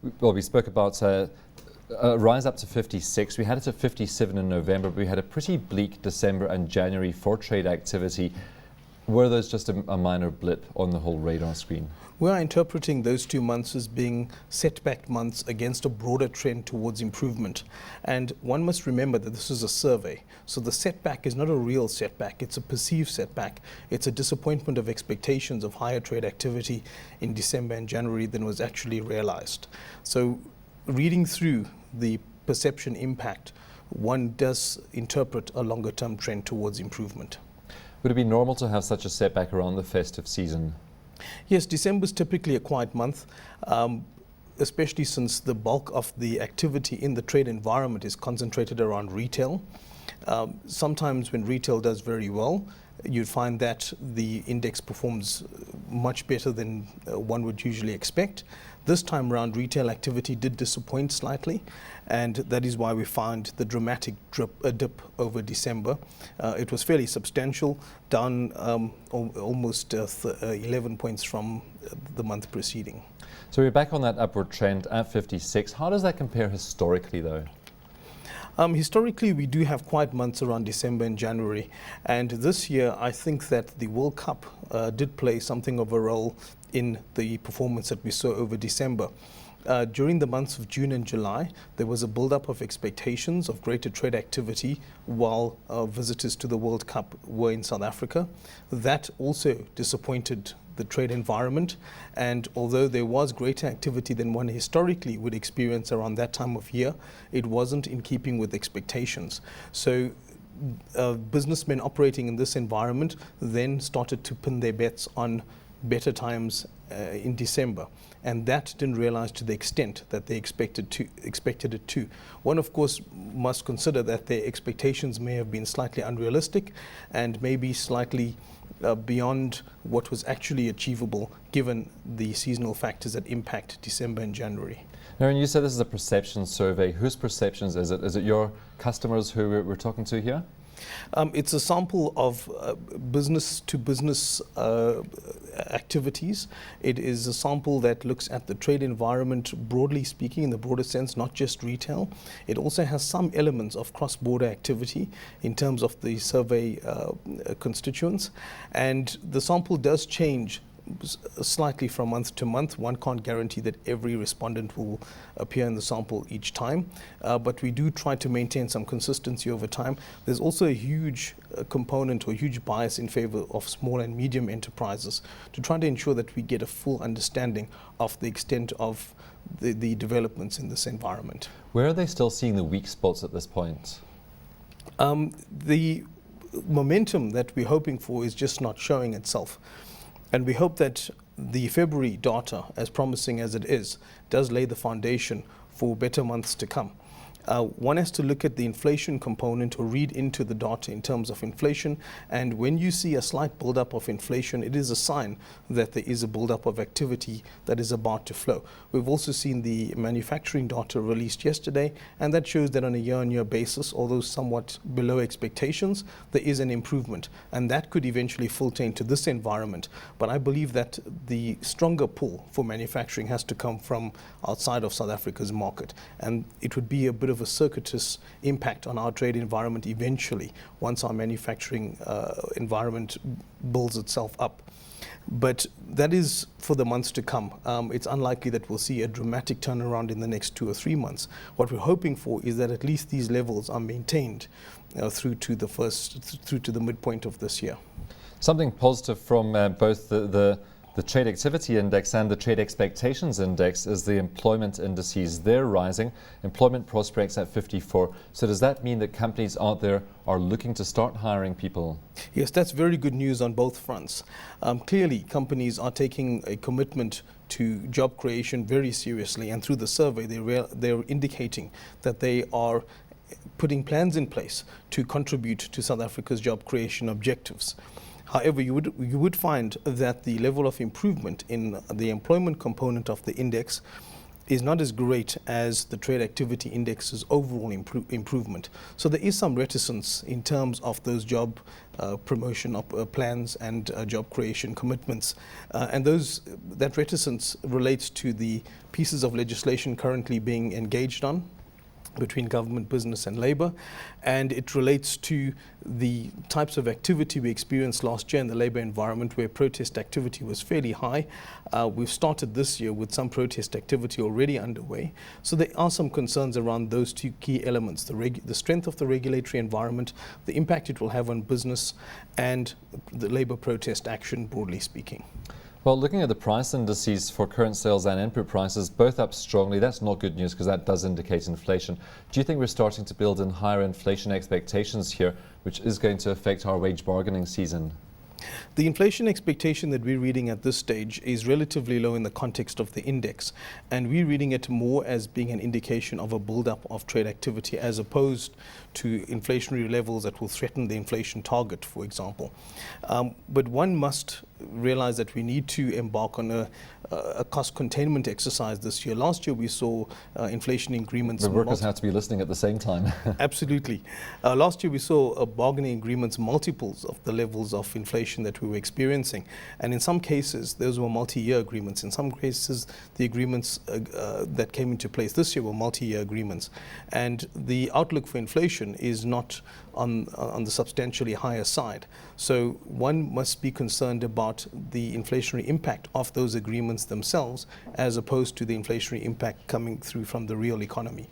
we spoke about a rise up to 56. We had it at 57 in November, but we had a pretty bleak December and January for trade activity. Were those just a minor blip on the whole radar screen? We are interpreting those 2 months as being setback months against a broader trend towards improvement. And one must remember that this is a survey. So the setback is not a real setback, it's a perceived setback. It's a disappointment of expectations of higher trade activity in December and January than was actually realized. So reading through the perception impact, one does interpret a longer term trend towards improvement. Would it be normal to have such a setback around the festive season? Yes, December is typically a quiet month, especially since the bulk of the activity in the trade environment is concentrated around retail. Sometimes when retail does very well, you'd find that the index performs much better than one would usually expect. This time around, retail activity did disappoint slightly, and that is why we found the dramatic dip over December. It was fairly substantial, down almost 11 points from the month preceding. So we're back on that upward trend at 56. How does that compare historically, though? Historically, we do have quiet months around December and January, and this year I think that the World Cup did play something of a role in the performance that we saw over December. During the months of June and July, there was a build-up of expectations of greater trade activity while visitors to the World Cup were in South Africa. That also disappointed the trade environment, and although there was greater activity than one historically would experience around that time of year, it wasn't in keeping with expectations. So businessmen operating in this environment then started to pin their bets on better times in December, and that didn't realize to the extent that they expected it to. One, of course, must consider that their expectations may have been slightly unrealistic and maybe slightly beyond what was actually achievable given the seasonal factors that impact December and January. Neren, you said this is a perception survey. Whose perceptions is it? Is it your customers who we're talking to here? It's a sample of business-to-business activities. It is a sample that looks at the trade environment broadly speaking, in the broader sense, not just retail. It also has some elements of cross-border activity in terms of the survey constituents. And the sample does change slightly from month to month. One can't guarantee that every respondent will appear in the sample each time, but we do try to maintain some consistency over time. There's also a huge component or huge bias in favor of small and medium enterprises to try to ensure that we get a full understanding of the extent of the developments in this environment. Where are they still seeing the weak spots at this point? The momentum that we're hoping for is just not showing itself. And we hope that the February data, as promising as it is, does lay the foundation for better months to come. One has to look at the inflation component or read into the data in terms of inflation. And when you see a slight buildup of inflation, it is a sign that there is a buildup of activity that is about to flow. We've also seen the manufacturing data released yesterday, and that shows that on a year-on-year basis, although somewhat below expectations, there is an improvement. And that could eventually filter into this environment. But I believe that the stronger pull for manufacturing has to come from outside of South Africa's market. And it would be a bit of a circuitous impact on our trade environment eventually once our manufacturing environment builds itself up. But that is for the months to come. It's unlikely that we'll see a dramatic turnaround in the next 2 or 3 months. What we're hoping for is that at least these levels are maintained through to the midpoint of this year. Something positive from both the trade activity index and the trade expectations index is the employment indices. They're rising. Employment prospects at 54. So does that mean that companies out there are looking to start hiring people? Yes, that's very good news on both fronts. Clearly, companies are taking a commitment to job creation very seriously, and through the survey, they're indicating that they are putting plans in place to contribute to South Africa's job creation objectives. However, you would find that the level of improvement in the employment component of the index is not as great as the trade activity index's overall improvement. So there is some reticence in terms of those job promotion plans and job creation commitments. And that reticence relates to the pieces of legislation currently being engaged on between government, business and labour, and it relates to the types of activity we experienced last year in the labour environment, where protest activity was fairly high. We've started this year with some protest activity already underway, so there are some concerns around those two key elements: the strength of the regulatory environment, the impact it will have on business, and the labour protest action, broadly speaking. Well, looking at the price indices for current sales and input prices, both up strongly, that's not good news because that does indicate inflation. Do you think we're starting to build in higher inflation expectations here, which is going to affect our wage bargaining season? The inflation expectation that we're reading at this stage is relatively low in the context of the index, and we're reading it more as being an indication of a build-up of trade activity as opposed to inflationary levels that will threaten the inflation target, for example. But one must realize that we need to embark on a cost containment exercise this year. Last year we saw inflation agreements. The workers have to be listening at the same time. Absolutely. Last year we saw bargaining agreements multiples of the levels of inflation that we were experiencing, and in some cases those were multi-year agreements. In some cases the agreements that came into place this year were multi-year agreements, and the outlook for inflation is not on the substantially higher side. So one must be concerned about the inflationary impact of those agreements themselves as opposed to the inflationary impact coming through from the real economy.